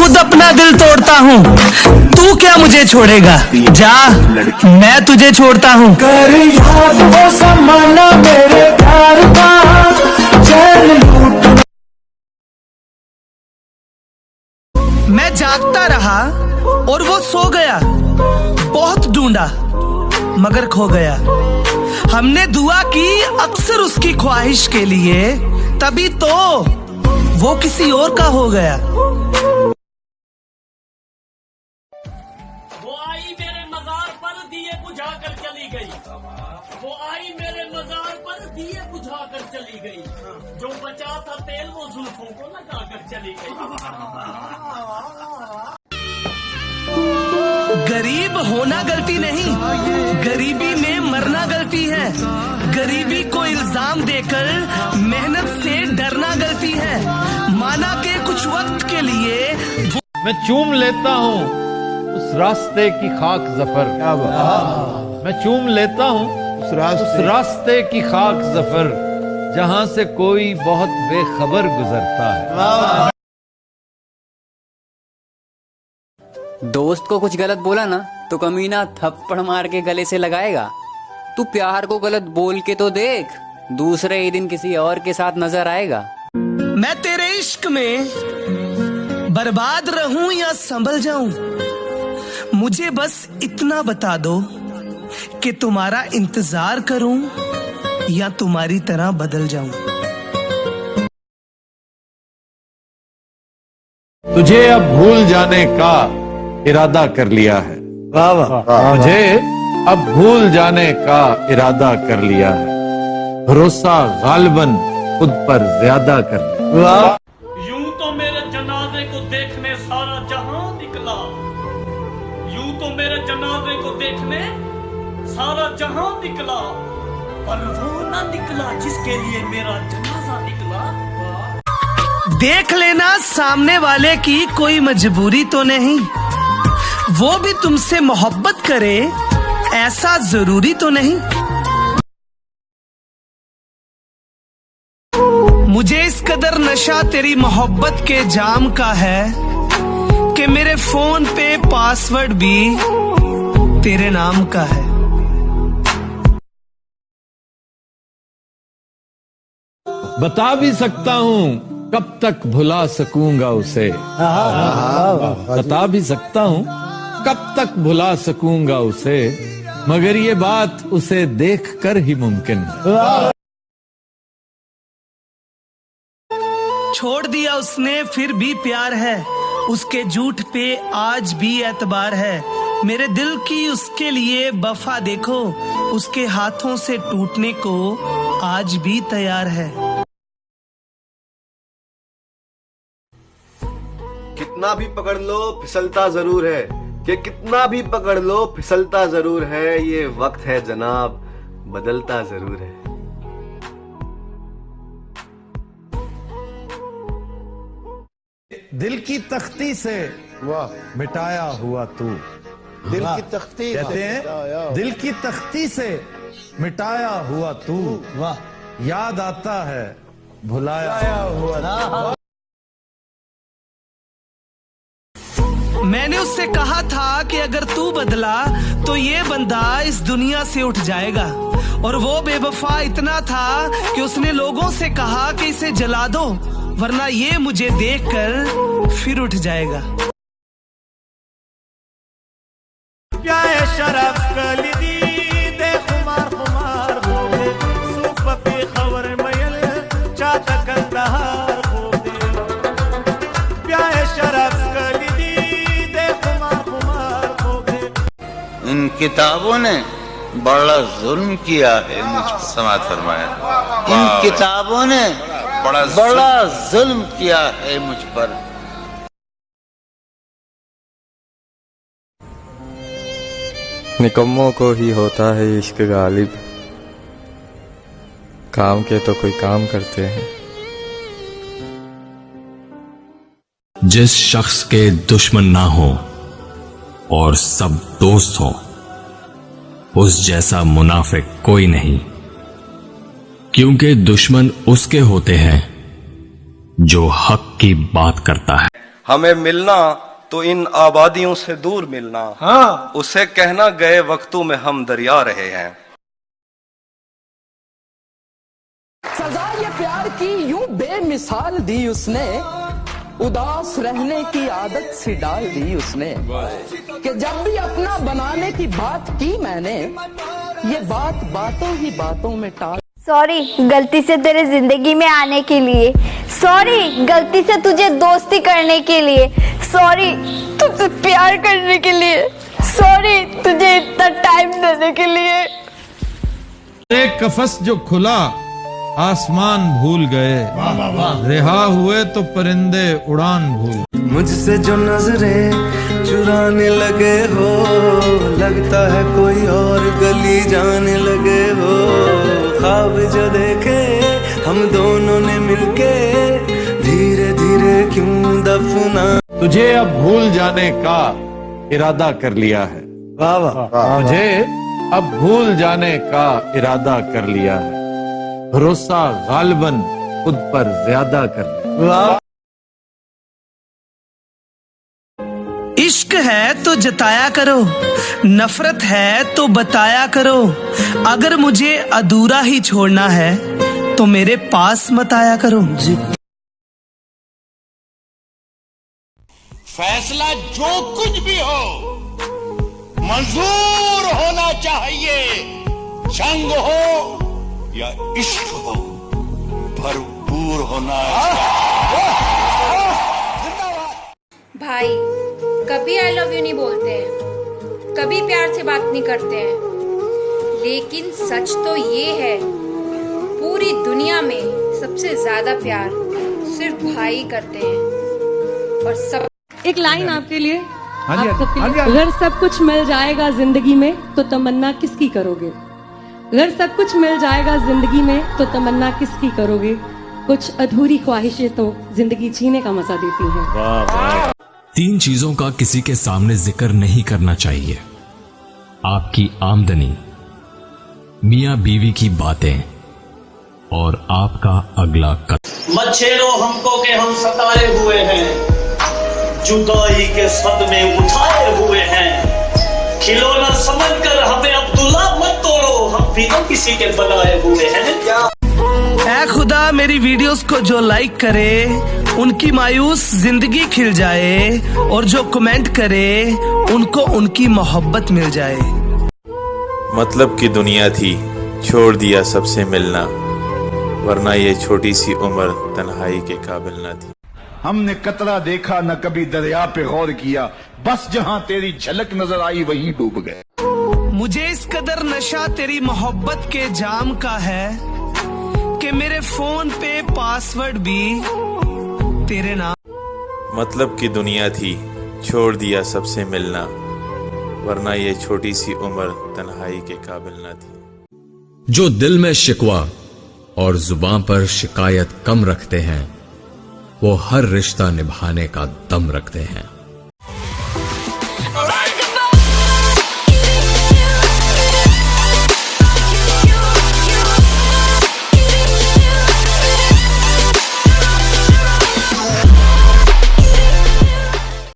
खुद अपना दिल तोड़ता हूँ, तू क्या मुझे छोड़ेगा? जा, मैं तुझे छोड़ता हूँ। कर याद वो समाना मेरे प्यार का, चैन लूट। मैं जागता रहा और वो सो गया, बहुत ढूंढा मगर खो गया। हमने दुआ की अक्सर उसकी ख्वाहिश के लिए, तभी तो वो किसी और का हो गया। वो आई मेरे मजार पर दिए बुझा कर चली गई, वो आई मेरे मजार पर दिए बुझा कर चली गई, जो बचा था तेल वो जुल्फों को लगा कर चली गई। गरीब होना गलती नहीं, गरीबी में मरना गलती है। गरीबी को इल्जाम देकर मेहनत से डरना गलती है। माना के कुछ वक्त के लिए मैं चूम लेता हूँ उस रास्ते की खाक जफर, मैं चूम लेता हूँ उस रास्ते की खाक जफर, जहाँ से कोई बहुत बेखबर गुजरता है। दोस्त को कुछ गलत बोला ना तो कमीना थप्पड़ मार के गले से लगाएगा। तू प्यार को गलत बोल के तो देख, दूसरे ही दिन किसी और के साथ नजर आएगा। मैं तेरे इश्क में बर्बाद रहूं या संभल जाऊं, मुझे बस इतना बता दो कि तुम्हारा इंतजार करूं या तुम्हारी तरह बदल जाऊं। तुझे अब भूल जाने का इरादा कर लिया है, मुझे अब भूल जाने का इरादा कर लिया है। भरोसा गालिबन खुद पर ज्यादा कर लिया। यूं तो मेरे जनाजे को देखने सारा जहां निकला, यूं तो मेरे जनाजे को देखने सारा जहां निकला, पर वो ना निकला जिसके लिए मेरा जनाजा निकला। देख लेना सामने वाले की कोई मजबूरी तो नहीं, वो भी तुमसे मोहब्बत करे ऐसा जरूरी तो नहीं। मुझे इस कदर नशा तेरी मोहब्बत के जाम का है कि मेरे फोन पे पासवर्ड भी तेरे नाम का है। बता भी सकता हूँ कब तक भुला सकूंगा उसे, बता भी सकता हूँ कब तक भुला सकूंगा उसे, मगर ये बात उसे देखकर ही मुमकिन है। छोड़ दिया उसने फिर भी प्यार है, उसके झूठ पे आज भी एतबार है। मेरे दिल की उसके लिए वफा देखो, उसके हाथों से टूटने को आज भी तैयार है। कितना भी पकड़ लो फिसलता जरूर है, कि कितना भी पकड़ लो फिसलता जरूर है। ये वक्त है जनाब बदलता जरूर है। दिल की तख्ती से मिटाया हुआ तू, दिल की तख्ती कहते हैं दिल की तख्ती से मिटाया हुआ तू, याद आता है भुलाया हुआ। मैंने उससे कहा था कि अगर तू बदला तो ये बंदा इस दुनिया से उठ जाएगा, और वो बेवफा इतना था कि उसने लोगों से कहा कि इसे जला दो वरना ये मुझे देखकर फिर उठ जाएगा। इन किताबों ने बड़ा जुल्म किया है मुझ पर, समाज फरमाया। इन किताबों ने बड़ा जुल्म किया है मुझ पर। निकम्मों को ही होता है इश्क गालिब, काम के तो कोई काम करते हैं। जिस शख्स के दुश्मन ना हो और सब दोस्त हो, उस जैसा मुनाफिक कोई नहीं, क्योंकि दुश्मन उसके होते हैं जो हक की बात करता है। हमें मिलना तो इन आबादियों से दूर मिलना। हाँ। उसे कहना गए वक्तों में हम दरिया रहे हैं। सजा ये प्यार की यूं बेमिसाल दी उसने, उदास रहने की आदत सी डाल दी उसने, कि जब भी अपना बनाने की बात की मैंने, ये बात बातों ही बातों में टाल। सॉरी गलती से तेरे जिंदगी में आने के लिए, सॉरी गलती से तुझे दोस्ती करने के लिए, सॉरी तुझसे प्यार करने के लिए, सॉरी तुझे इतना टाइम देने के लिए। एक कफस जो खुला आसमान भूल गए, रिहा हुए तो परिंदे उड़ान भूल। मुझसे जो नजरें चुराने लगे हो, लगता है कोई और गली जाने लगे हो। ख्वाब जो देखे हम दोनों ने मिलके, धीरे धीरे क्यों दफना। तुझे अब भूल जाने का इरादा कर लिया है। वाह वाह। मुझे अब भूल जाने का इरादा कर लिया है। भरोसा गालिबन खुद पर ज्यादा कर लिया। इश्क है तो जताया करो, नफरत है तो बताया करो। अगर मुझे अधूरा ही छोड़ना है तो मेरे पास मत आया करो। फैसला जो कुछ भी हो मंजूर होना चाहिए। जंग हो या इश्क हो, भरपूर होना भाई कभी आई लव यू नहीं बोलते हैं, कभी प्यार से बात नहीं करते हैं, लेकिन सच तो ये है पूरी दुनिया में सबसे ज्यादा प्यार सिर्फ भाई करते हैं। और सब एक लाइन आपके लिए, आप सबके लिए। अगर सब कुछ मिल जाएगा जिंदगी में तो तमन्ना किसकी करोगे? अगर सब कुछ मिल जाएगा जिंदगी में तो तमन्ना किसकी करोगे? कुछ अधूरी ख्वाहिशें तो जिंदगी जीने का मजा देती हैं। वाह वाह। 3 चीजों का किसी के सामने जिक्र नहीं करना चाहिए: आपकी आमदनी, मियाँ बीवी की बातें और आपका अगला कदम। मत छेड़ो हमको के हम सताए हुए हैं, जुदाई के सदमे उठाए हुए हैं। खिलौना समझकर हमें अब्दुल्ला मत तोड़ो, हम भी तो किसी के बनाए हुए हैं क्या। ऐ खुदा मेरी वीडियोस को जो लाइक करे उनकी मायूस जिंदगी खिल जाए, और जो कमेंट करे उनको उनकी मोहब्बत मिल जाए। मतलब की दुनिया थी, छोड़ दिया सबसे मिलना, वरना ये छोटी सी उम्र तन्हाई के काबिल न थी। हमने कतरा देखा न कभी दरिया पे गौर किया, बस जहां तेरी झलक नजर आई वहीं डूब गए। मुझे इस कदर नशा तेरी मोहब्बत के जाम का है कि मेरे फोन पे पासवर्ड भी तेरे नाम। मतलब की दुनिया थी, छोड़ दिया सबसे मिलना, वरना ये छोटी सी उम्र तन्हाई के काबिल न थी। जो दिल में शिकवा और जुबान पर शिकायत कम रखते हैं, वो हर रिश्ता निभाने का दम रखते हैं।